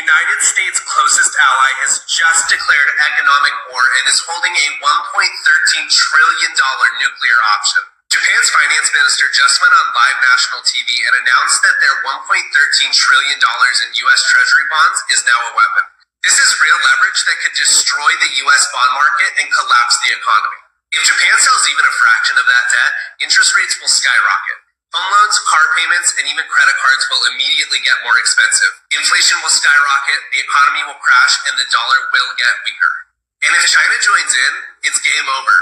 United States' closest ally has just declared economic war and is holding a $1.13 trillion nuclear option. Japan's finance minister just went on live national TV and announced that their $1.13 trillion in U.S. Treasury bonds is now a weapon. This is real leverage that could destroy the U.S. bond market and collapse the economy. If Japan sells even a fraction of that debt, interest rates will skyrocket. Home loans, car payments, and even credit cards will immediately get more expensive. Inflation will skyrocket, the economy will crash, and the dollar will get weaker. And if China joins in, it's game over.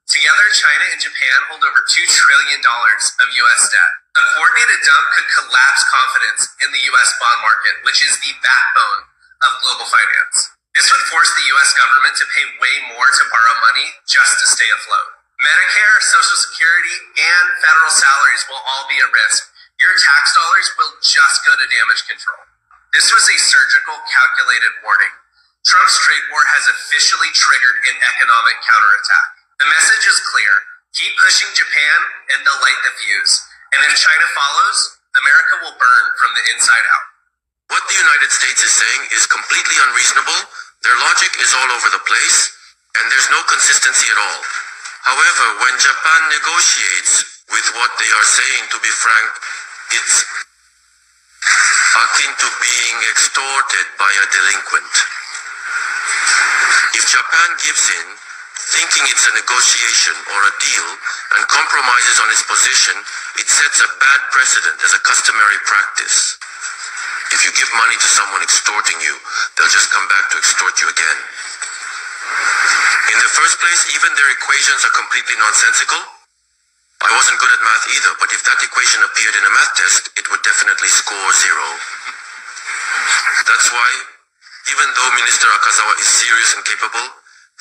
Together, China and Japan hold over $2 trillion of U.S. debt. A coordinated dump could collapse confidence in the U.S. bond market, which is the backbone of global finance. This would force the U.S. government to pay way more to borrow money just to stay afloat. Medicare, Social Security, and federal salaries will all be at risk. Your tax dollars will just go to damage control. This was a surgical, calculated warning. Trump's trade war has officially triggered an economic counterattack. The message is clear. Keep pushing Japan and they'll light the fuse. And if China follows, America will burn from the inside out. What the United States is saying is completely unreasonable. Their logic is all over the place, and there's no consistency at all. However, when Japan negotiates with what they are saying, to be frank, it's akin to being extorted by a delinquent. If Japan gives in, thinking it's a negotiation or a deal, and compromises on its position, it sets a bad precedent as a customary practice. If you give money to someone extorting you, they'll just come back to extort you again. In the first place, even their equations are completely nonsensical. I wasn't good at math either, but if that equation appeared in a math test, it would definitely score 0. That's why, even though Minister Akazawa is serious and capable,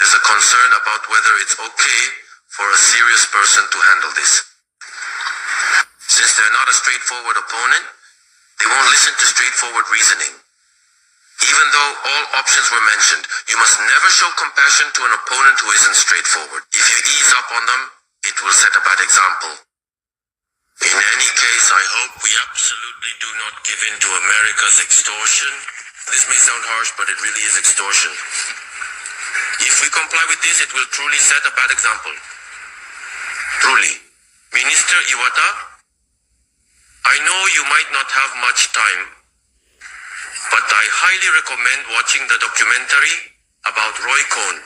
there's a concern about whether it's okay for a serious person to handle this. Since they're not a straightforward opponent, they won't listen to straightforward reasoning. Even though all options were mentioned, you must never show compassion to an opponent who isn't straightforward. If you ease up on them, it will set a bad example. In any case, I hope we absolutely do not give in to America's extortion. This may sound harsh, but it really is extortion. If we comply with this, it will truly set a bad example. Truly. Minister Iwata, I know you might not have much time, but I highly recommend watching the documentary about Roy Cohn,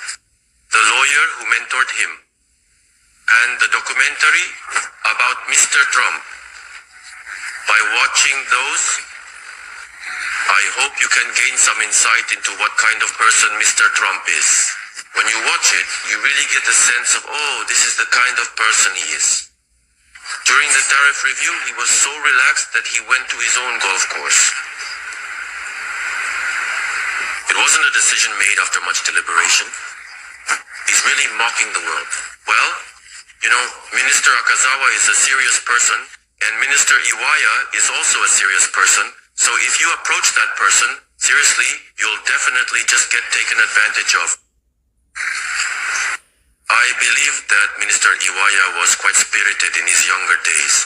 the lawyer who mentored him, and the documentary about Mr. Trump. By watching those, I hope you can gain some insight into what kind of person Mr. Trump is. When you watch it, you really get a sense of, oh, this is the kind of person he is. During the tariff review, he was so relaxed that he went to his own golf course. It wasn't a decision made after much deliberation. He's really mocking the world. Well, you know, Minister Akazawa is a serious person, and Minister Iwaya is also a serious person. So if you approach that person seriously, you'll definitely just get taken advantage of. I believe that Minister Iwaya was quite spirited in his younger days,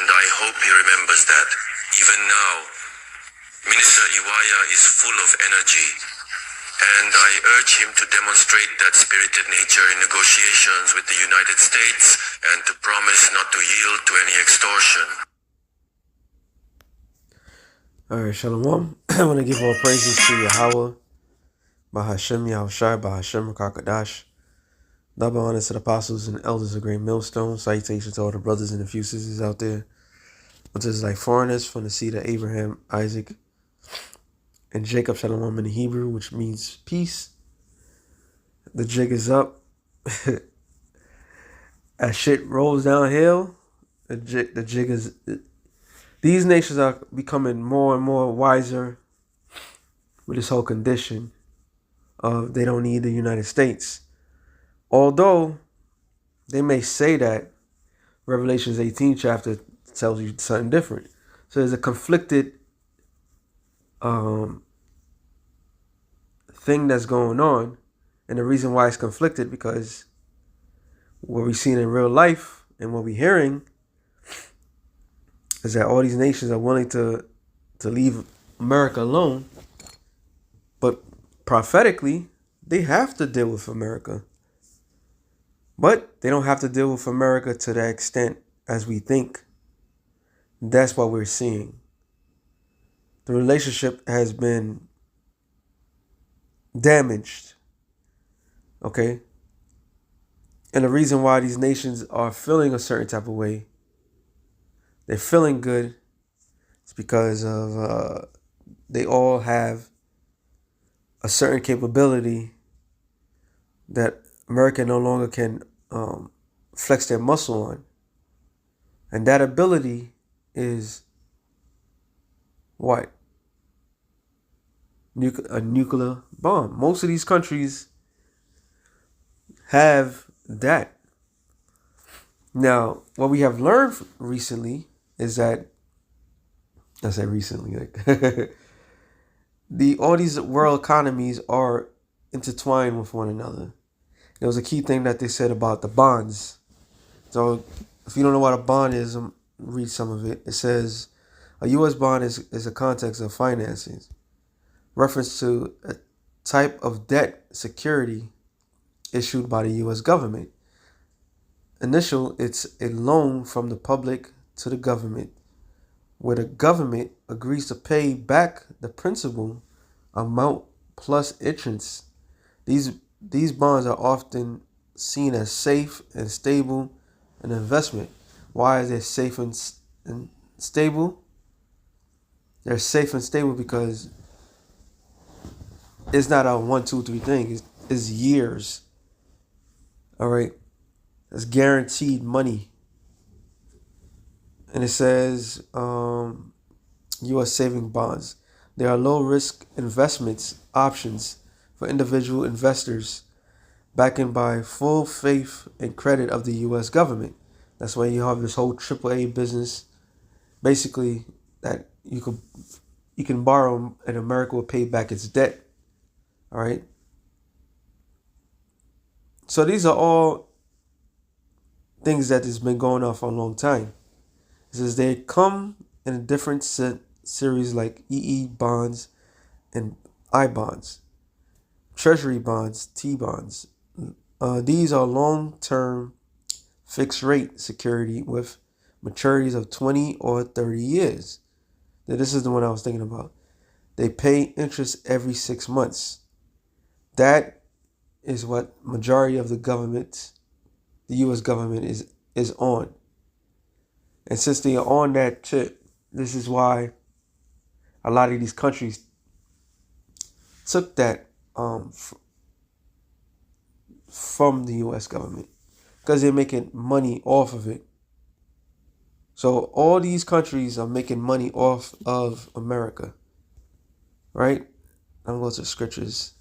and I hope he remembers that. Even now, Minister Iwaya is full of energy, and I urge him to demonstrate that spirited nature in negotiations with the United States and to promise not to yield to any extortion. Alright, Shalom. I want to give all praises to Yahweh, Bahashem Yahushai, Bahashem Rakakadash. Double honors to the apostles and elders of Great Millstone. Salutations to all the brothers and the few sisters out there. Which is like foreigners from the seed of Abraham, Isaac, and Jacob, Shalom in the Hebrew, which means peace. The jig is up. As shit rolls downhill, the jig is... These nations are becoming more and more wiser with this whole condition of they don't need the United States. Although they may say that, Revelations 18 chapter tells you something different. So there's a conflicted thing that's going on. And the reason why it's conflicted, because what we've seen in real life and what we're hearing is that all these nations are willing to leave America alone But prophetically, they have to deal with America. But they don't have to deal with America to that extent as we think. That's what we're seeing. The relationship has been damaged. Okay? And the reason why these nations are feeling a certain type of way, they're feeling good, it's because of they all have a certain capability that America no longer can flex their muscle on. And that ability is what? A nuclear bomb. Most of these countries have that. Now, what we have learned recently is that, I say recently, like all these world economies are intertwined with one another. There was a key thing that they said about the bonds. So if you don't know what a bond is, read some of it. It says a U.S. bond is a context of finances, reference to a type of debt security issued by the U.S. government. It's a loan from the public to the government, where the government agrees to pay back the principal amount plus interest. These bonds are often seen as safe and stable an investment. Why is it safe and stable? They're safe and stable because it's not a 1, 2, 3 thing. It's years. All right. It's guaranteed money. And it says U.S. saving bonds. They are low risk investments options for individual investors, backed by full faith and credit of the U.S. government. That's why you have this whole AAA business, basically, that you can borrow and America will pay back its debt. All right. So these are all things that has been going on for a long time. It says they come in a different series like EE bonds and I bonds, Treasury bonds, T bonds. These are long-term fixed rate security with maturities of 20 or 30 years. Now, this is the one I was thinking about. They pay interest every 6 months. That is what majority of the government, the U.S. government, is on. And since they are on that tip, this is why a lot of these countries took that from the U.S. government, because they're making money off of it. So all these countries are making money off of America, right? I'm going to the scriptures.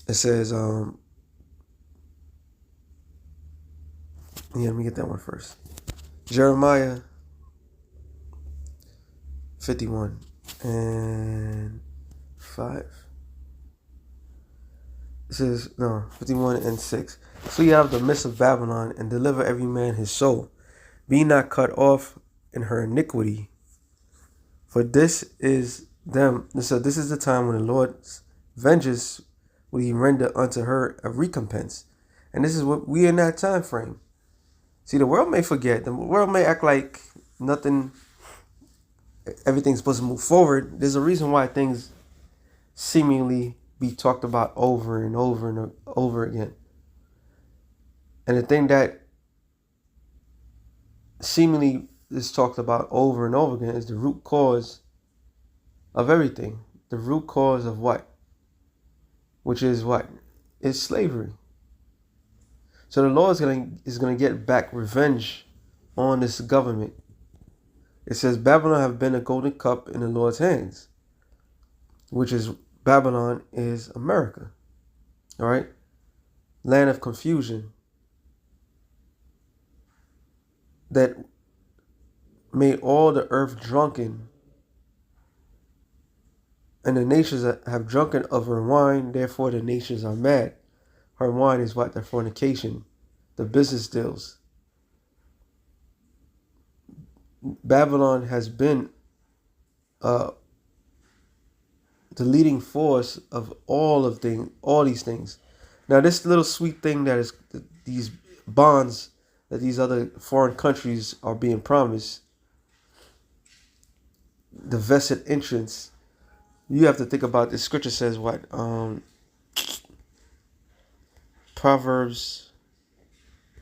It says, let me get that one first. Jeremiah 51 and 5. It says, 51 and 6. Flee out of the midst of Babylon and deliver every man his soul. Be not cut off in her iniquity. For this is the time when the Lord's vengeance will he render unto her a recompense. And this is what we in that time frame. See, the world may forget. The world may act like nothing, everything's supposed to move forward. There's a reason why things seemingly be talked about over and over and over again. And the thing that seemingly is talked about over and over again is the root cause of everything. The root cause of what? Which is what? It's slavery. So the Lord is going to get back revenge on this government. It says Babylon have been a golden cup in the Lord's hands, which is Babylon is America. All right? Land of confusion that made all the earth drunken, and the nations have drunken of her wine, therefore the nations are mad. Her wine is what? The fornication, the business deals. Babylon has been the leading force of all these things. Now, this little sweet thing that is these bonds that these other foreign countries are being promised, the vested interests. You have to think about this. Scripture says what? Proverbs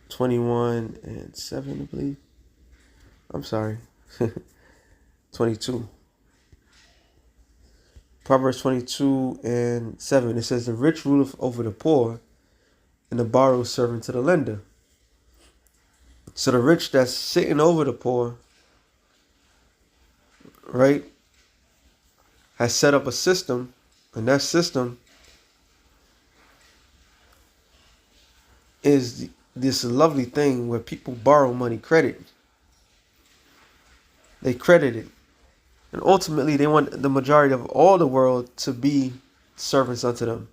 21:7, I believe. I'm sorry. 22. Proverbs 22:7. It says, the rich ruleth over the poor, and the borrower servant to the lender. So the rich that's sitting over the poor, right, has set up a system, and that system is this lovely thing where people borrow money credit. They credit it. And ultimately, they want the majority of all the world to be servants unto them.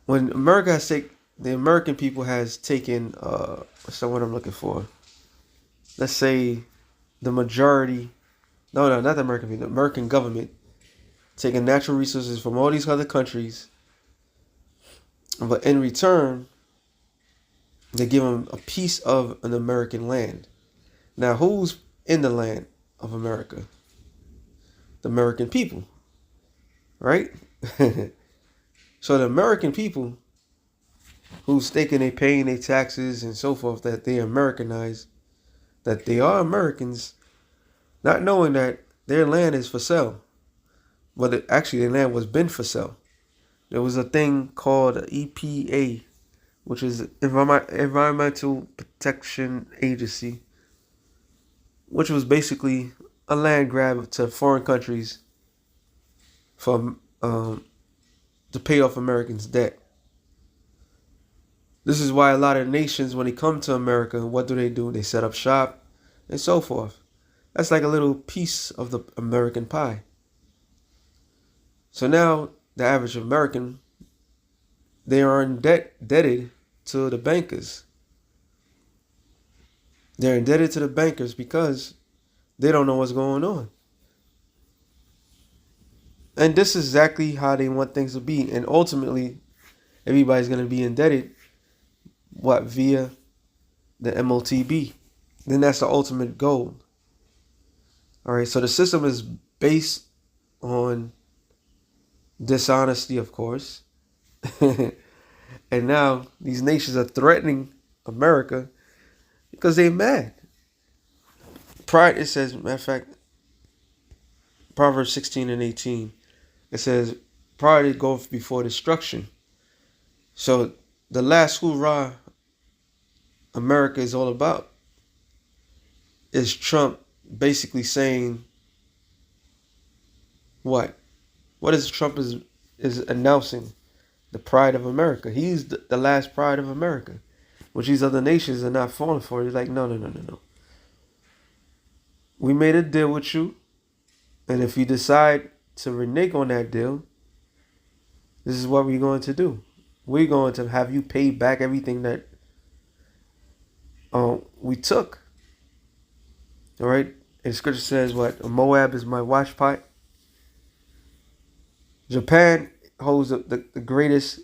When America has taken, the American people has taken, what's the word I'm looking for? Let's say the majority, no, not the American people, the American government, taking natural resources from all these other countries, but in return, they give them a piece of an American land. Now, who's in the land of America? The American people, right? So the American people who's thinking they paying their taxes and so forth, that they Americanize, that they are Americans, not knowing that their land is for sale. But actually their land was been for sale. There was a thing called EPA, which is Environmental Protection Agency, which was basically a land grab to foreign countries for to pay off Americans' debt. This is why a lot of nations, when they come to America, what do? They set up shop and so forth. That's like a little piece of the American pie. So now the average American, they are indebted to the bankers. They're indebted to the bankers because they don't know what's going on. And this is exactly how they want things to be. And ultimately, everybody's going to be indebted, via the MOTB. Then that's the ultimate goal. All right, so the system is based on dishonesty, of course. And now these nations are threatening America because they're mad. Pride, it says, matter of fact, Proverbs 16:18, it says, pride goeth before destruction. So the last hoorah America is all about is Trump basically saying what? What is Trump is announcing? The pride of America. He's the last pride of America, which these other nations are not falling for. He's like, no. We made a deal with you, and if you decide to renege on that deal, this is what we're going to do. We're going to have you pay back everything that we took. All right? And scripture says what? Moab is my watchpot. Japan holds the greatest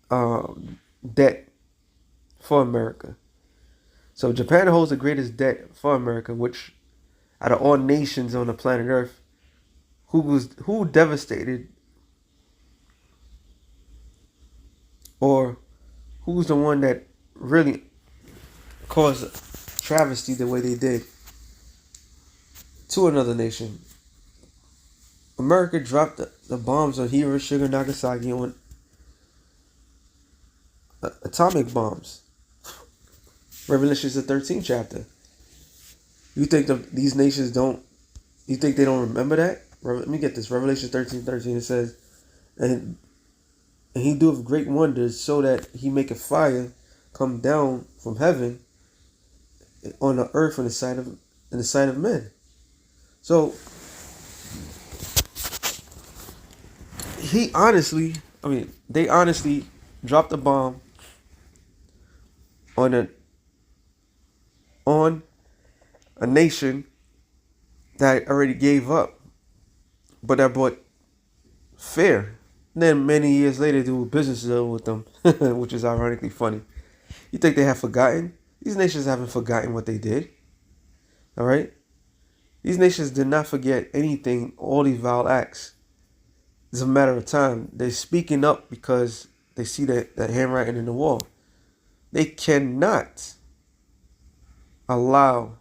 debt for America. So Japan holds the greatest debt for America, which out of all nations on the planet Earth, who devastated, or who's the one that really caused travesty the way they did to another nation? America dropped the bombs on Hiroshima and Nagasaki on atomic bombs. Revelations the 13th chapter. You think these nations don't? You think they don't remember that? Let me get this. Revelation 13:13. It says, and he doeth great wonders, so that he maketh fire come down from heaven on the earth in the sight of men. So they honestly dropped a bomb on a nation that already gave up but that brought fear. And then many years later, they do a business deal with them, which is ironically funny. You think they have forgotten? These nations haven't forgotten what they did. All right? These nations did not forget anything, all these vile acts. It's a matter of time. They're speaking up because they see that handwriting in the wall. They cannot allow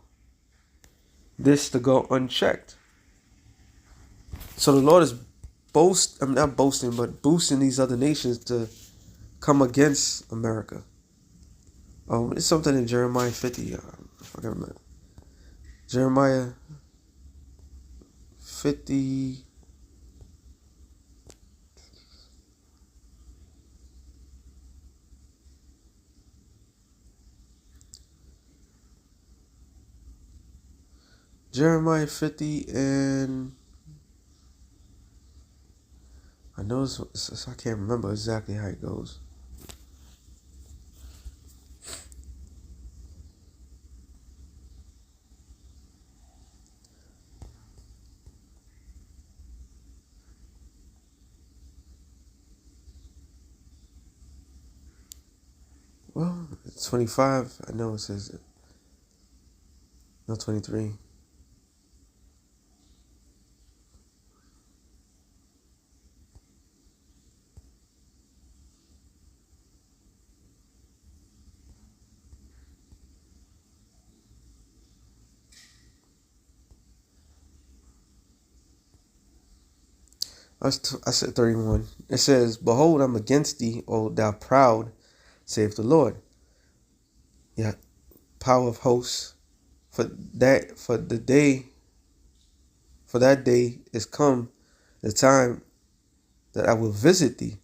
this to go unchecked. So the Lord is not boasting, but boosting these other nations to come against America. It's something in Jeremiah 50. If I can remember. Jeremiah 50. Jeremiah 50 and I know I can't remember exactly how it goes. Well, 25, I know it says it. No, 23. I said 31. It says, "Behold, I'm against thee, O thou proud, saith the Lord. Yeah, power of hosts, for that day is come, the time that I will visit thee,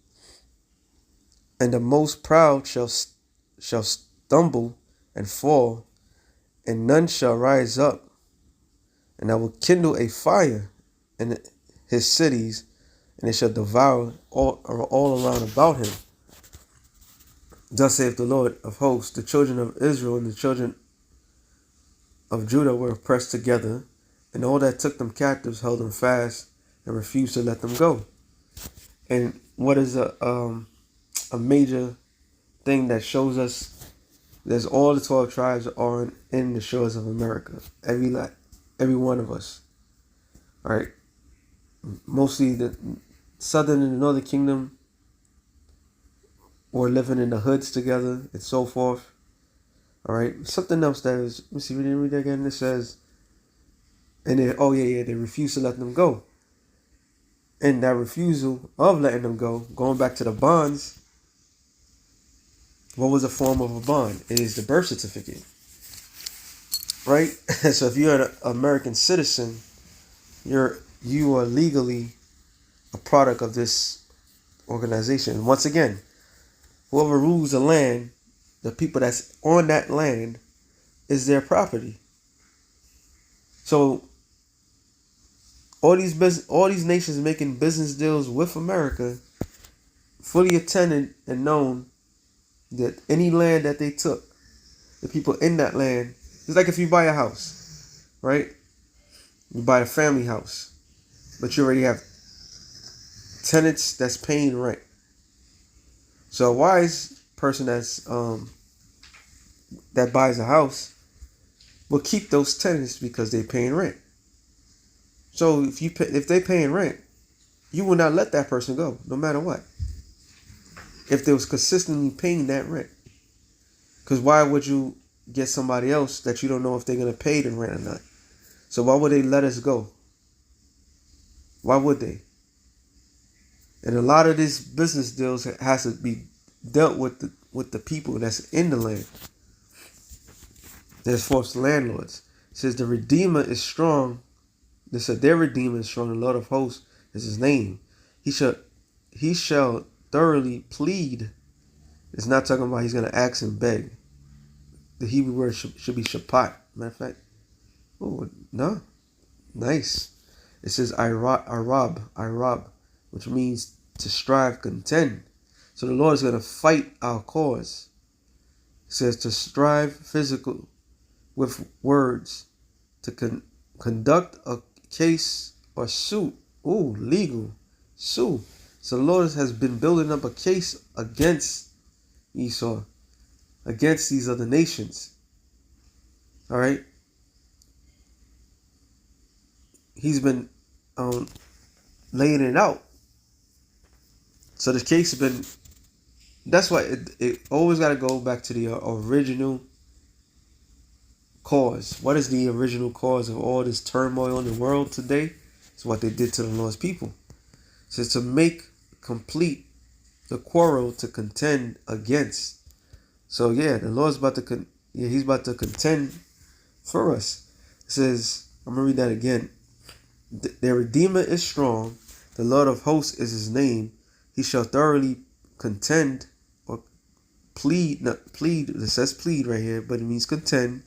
and the most proud shall stumble and fall, and none shall rise up, and I will kindle a fire in his cities, and it shall devour all around about him. Thus saith the Lord of hosts, the children of Israel and the children of Judah were pressed together, and all that took them captives held them fast and refused to let them go." And what is a major thing that shows us there's all the 12 tribes are in the shores of America. Every one of us. All right. Mostly the southern and the northern kingdom were living in the hoods together and so forth. All right. Something else that is, let me see, we didn't read that again. It says, and then, they refused to let them go. And that refusal of letting them go, going back to the bonds, what was a form of a bond? It is the birth certificate. Right? So if you're an American citizen, you are legally a product of this organization. Once again, whoever rules the land, the people that's on that land, is their property. So all these nations making business deals with America, fully attended and known that any land that they took, the people in that land, it's like if you buy a house, right? You buy a family house, but you already have tenants that's paying rent. So a wise person that buys a house will keep those tenants because they're paying rent. So if they're paying rent, you will not let that person go, no matter what. If they was consistently paying that rent. Because why would you get somebody else that you don't know if they're going to pay the rent or not? So why would they let us go? Why would they? And a lot of these business deals has to be dealt with the people that's in the land. There's false landlords. It says the Redeemer is strong. They said their Redeemer is strong. The Lord of hosts is his name. He shall thoroughly plead. It's not talking about he's going to ask and beg. The Hebrew word should be shapat. Matter of fact. Oh, no. Nice. It says Irab, which means to strive, contend. So the Lord is going to fight our cause. It says to strive physical with words, to conduct a case or suit legal. Sue. So the Lord has been building up a case against Esau, against these other nations. All right. He's been laying it out. So the case has been. That's why it always got to go back to the original cause. What is the original cause of all this turmoil in the world today? It's what they did to the Lord's people. So to make complete the quarrel to contend against. So yeah, the Lord's about to he's about to contend for us. It says, I'm gonna read that again. Their Redeemer is strong. The Lord of hosts is his name. He shall thoroughly contend or plead. Not plead. It says plead right here, but it means contend,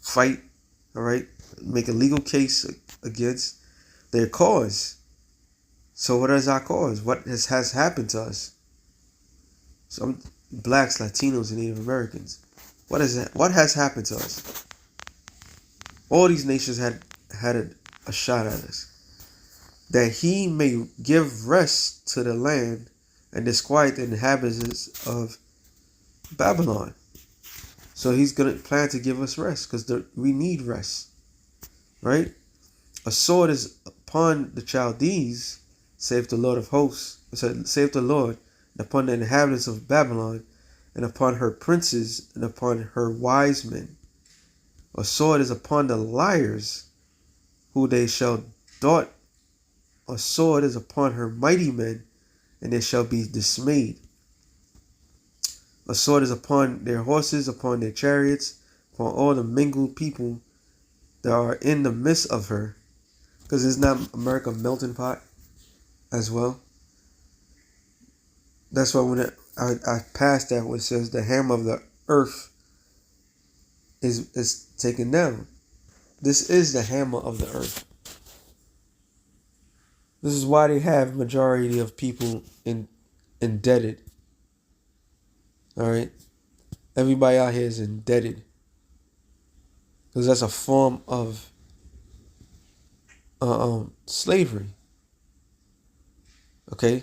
fight. All right, make a legal case against their cause. So what is our cause? What has happened to us? Some blacks, Latinos, and Native Americans. What is that? What has happened to us? All these nations had a shot at us. That he may give rest to the land and disquiet the inhabitants of Babylon. So he's going to plan to give us rest because we need rest. Right? A sword is upon the Chaldees, saith the Lord of hosts, saith the Lord, and upon the inhabitants of Babylon, and upon her princes, and upon her wise men. A sword is upon the liars, who they shall dart. A sword is upon her mighty men, and they shall be dismayed. A sword is upon their horses, upon their chariots, upon all the mingled people that are in the midst of her. Because it's not America melting pot as well. That's why when I passed that, where it says the hammer of the earth is taken down. This is the hammer of the earth. This is why they have majority of people indebted. All right, everybody out here is indebted because that's a form of slavery. Okay,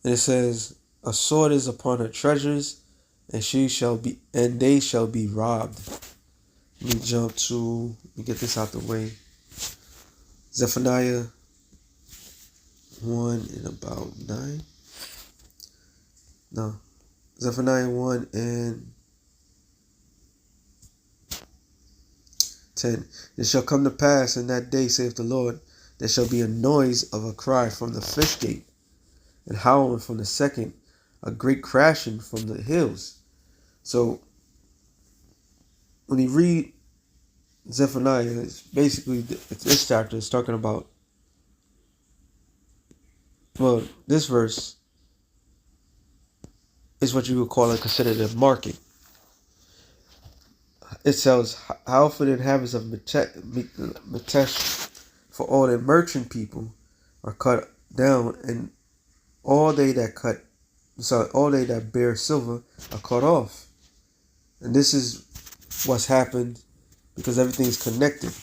and it says, "A sword is upon her treasures, and they shall be robbed." Let me get this out the way. Zephaniah 1 and about 9. No. Zephaniah 1 and 10. It shall come to pass in that day, saith the Lord, there shall be a noise of a cry from the fish gate, and howling from the second, a great crashing from the hills. So, when you read Zephaniah, it's basically, this chapter is talking about, well, this verse is what you would call and consider the market. It says, how for the inhabitants of Metesh, for all the merchant people are cut down, and all they that bear silver are cut off. And this is what's happened because everything is connected.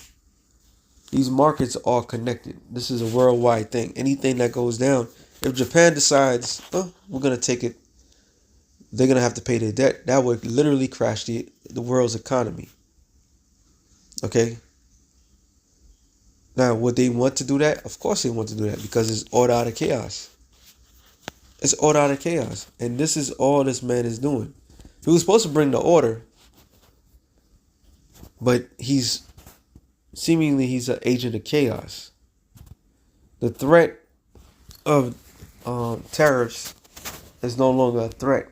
These markets are connected. This is a worldwide thing. Anything that goes down, if Japan decides, we're going to take it, they're going to have to pay their debt. That would literally crash the world's economy. Okay? Now, would they want to do that? Of course they want to do that because it's order out of chaos. It's order out of chaos. And this is all this man is doing. He was supposed to bring the order, but he's an agent of chaos. The threat of tariffs is no longer a threat.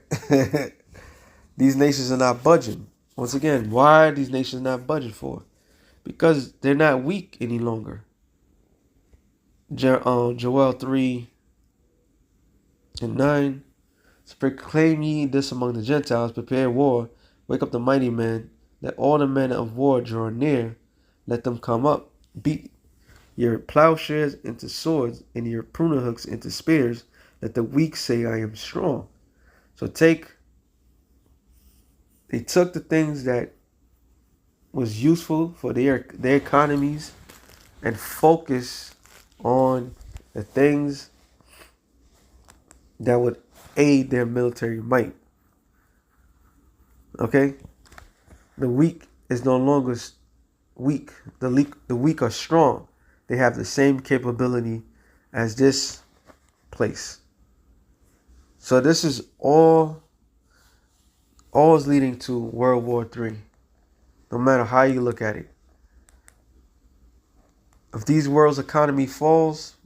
These nations are not budging. Once again, why are these nations not budging for? Because they're not weak any longer. Joel 3 and 9. So proclaim ye this among the Gentiles, prepare war, wake up the mighty men, let all the men of war draw near, let them come up, beat your plowshares into swords, and your pruning hooks into spears, let the weak say, I am strong. So they took the things that was useful for their economies and focus on the things that would aid their military might. Okay? The weak is no longer weak. The weak are strong. They have the same capability as this place. So this is all is leading to World War III. No matter how you look at it. If these world's economy falls,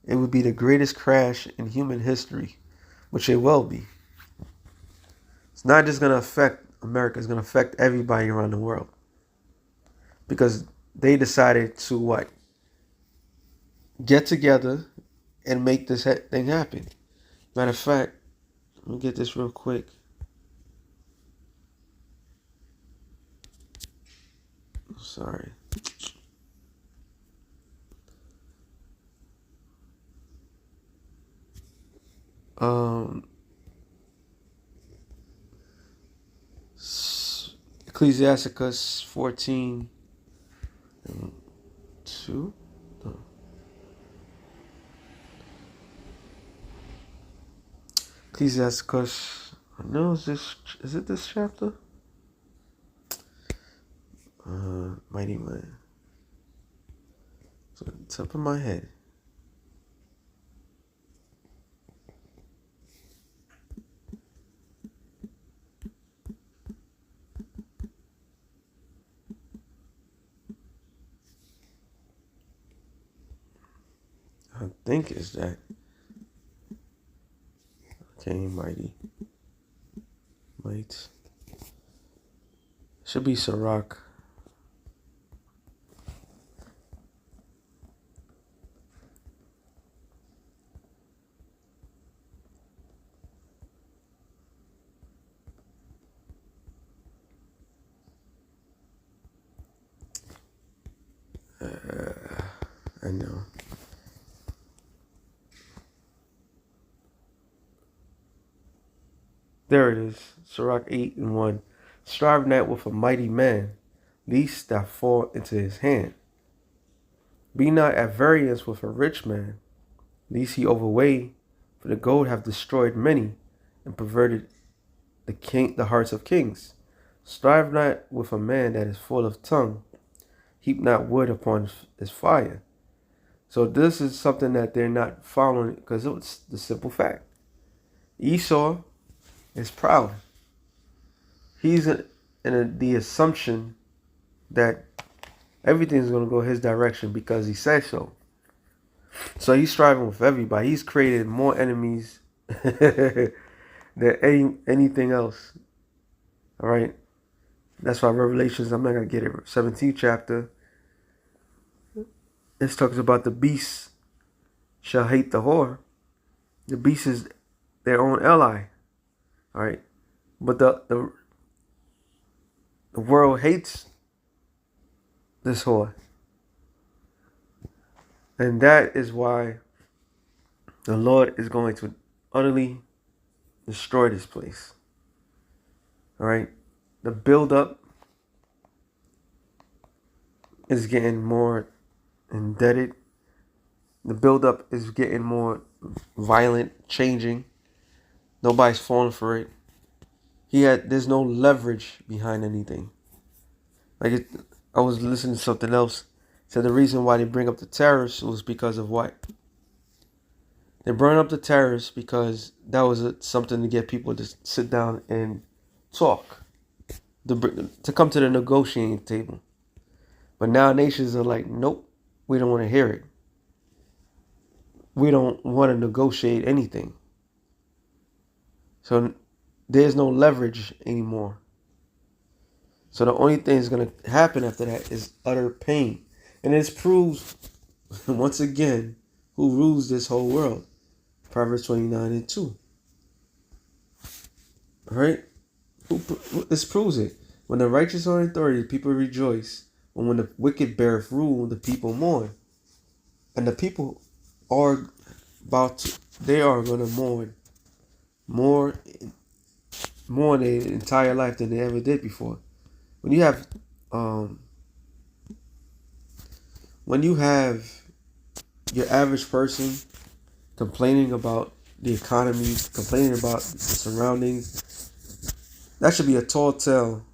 it would be the greatest crash in human history, which it will be. It's not just going to affect America, it's going to affect everybody around the world. Because they decided to what? Get together and make this thing happen. Matter of fact, let me get this real quick. Sorry. Ecclesiasticus 14:2. No. Ecclesiasticus. No, is it this chapter? Mighty man. It's on the top of my head. I think it's that. Okay, mighty. Might. Should be Sirach. I know. There it is. Sirach 8:1. Strive not with a mighty man, lest thou fall into his hand. Be not at variance with a rich man, lest he overweigh, for the gold hath destroyed many, and perverted the hearts of kings. Strive not with a man that is full of tongue, heap not wood upon his fire. So this is something that they're not following because it's the simple fact. Esau is proud. He's in the assumption that everything's going to go his direction because he says so. So he's striving with everybody. He's created more enemies than anything else. All right. That's why Revelations, I'm not going to get it, 17th chapter. It talks about the beast shall hate the whore. The beast is their own ally. All right. But the world hates this whore. And that is why the Lord is going to utterly destroy this place. All right. The buildup is getting more indebted. The buildup is getting more violent, changing. Nobody's falling for it. There's no leverage behind anything. I was listening to something else. So the reason why they bring up the terrorists was because of what? They bring up the terrorists because that was something to get people to sit down and talk, to come to the negotiating table. But now nations are like, nope, we don't want to hear it. We don't want to negotiate anything. So there's no leverage anymore. So the only thing that's going to happen after that is utter pain. And this proves, once again, who rules this whole world. Proverbs 29:2. All right? This proves it. When the righteous are in authority, the people rejoice. And when the wicked beareth rule, the people mourn. And the people are they are going to mourn more their entire life than they ever did before. When you have your average person complaining about the economy, complaining about the surroundings, that should be a tall tale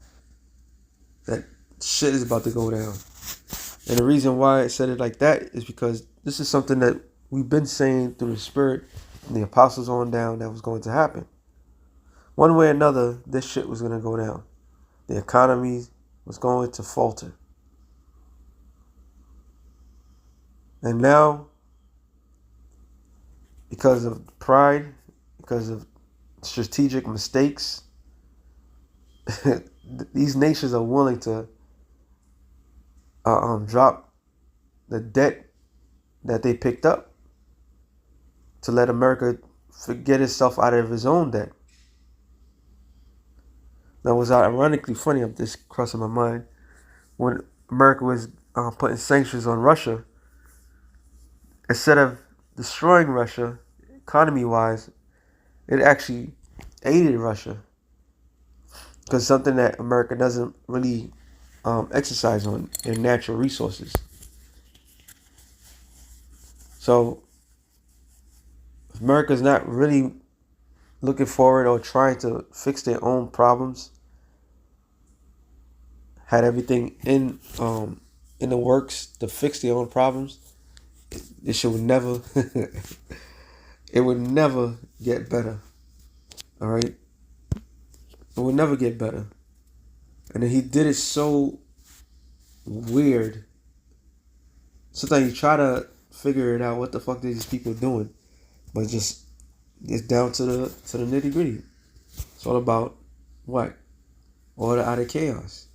that shit is about to go down. And the reason why I said it like that is because this is something that we've been saying through the Spirit from the apostles on down that was going to happen. One way or another, this shit was going to go down. The economy was going to falter. And now, because of pride, because of strategic mistakes, these nations are willing to drop the debt that they picked up to let America forget itself out of its own debt. Now, it was ironically funny, I'm just crossing my mind, when America was putting sanctions on Russia, instead of destroying Russia economy-wise, it actually aided Russia. Because something that America doesn't really exercise on their natural resources. So, if America's not really looking forward or trying to fix their own problems, had everything in the works to fix their own problems, it should never it would never get better. All right, it would never get better. And then he did it so weird. Sometimes you try to figure it out, what the fuck are these people doing, but just it's down to the nitty gritty. It's all about what? Order out of chaos.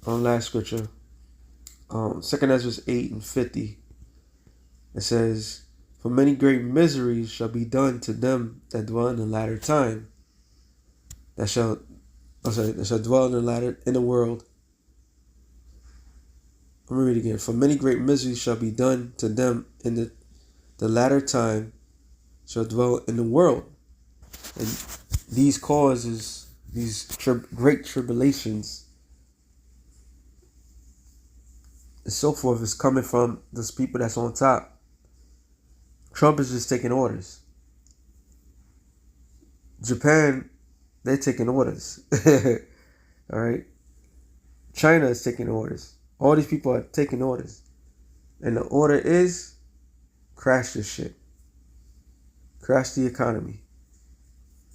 Last scripture, 2 Ezra 8:50. It says, "For many great miseries shall be done to them that dwell in the latter time. That shall dwell in the world." Let me read it again. "For many great miseries shall be done to them in the latter time shall dwell in the world." And these causes, these great tribulations, and so forth, is coming from those people that's on top. Trump is just taking orders. Japan, they're taking orders. All right. China is taking orders. All these people are taking orders. And the order is crash this shit. Crash the economy.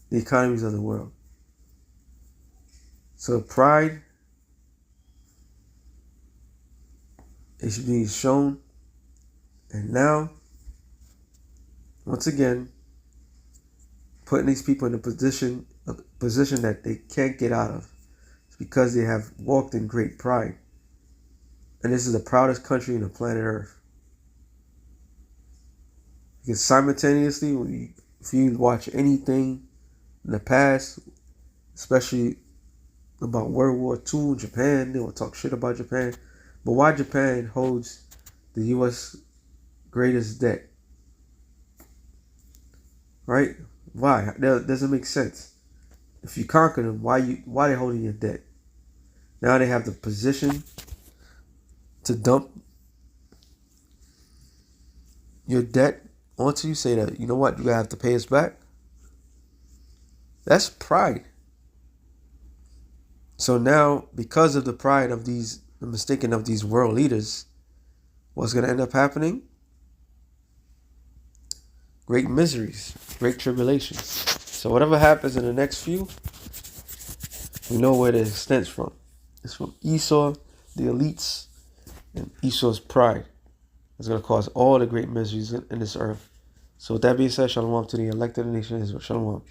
The economies of the world. So pride is being shown. And now, once again, putting these people in a position that they can't get out of. It's because they have walked in great pride. And this is the proudest country on the planet Earth. Because simultaneously, if you watch anything in the past, especially about World War II, Japan, they will talk shit about Japan. But why Japan holds the U.S. greatest debt? Right? Why? That doesn't make sense. If you conquer them, why they holding your debt? Now they have the position to dump your debt onto you, say that, you know what, you have to pay us back. That's pride. So now, because of the pride of the mistaken of these world leaders, what's going to end up happening? Great miseries, great tribulations. So whatever happens in the next few, we know where it stems from. It's from Esau, the elites, and Esau's pride. It's going to cause all the great miseries in this earth. So with that being said, shalom to the elected nation Israel. Shalom.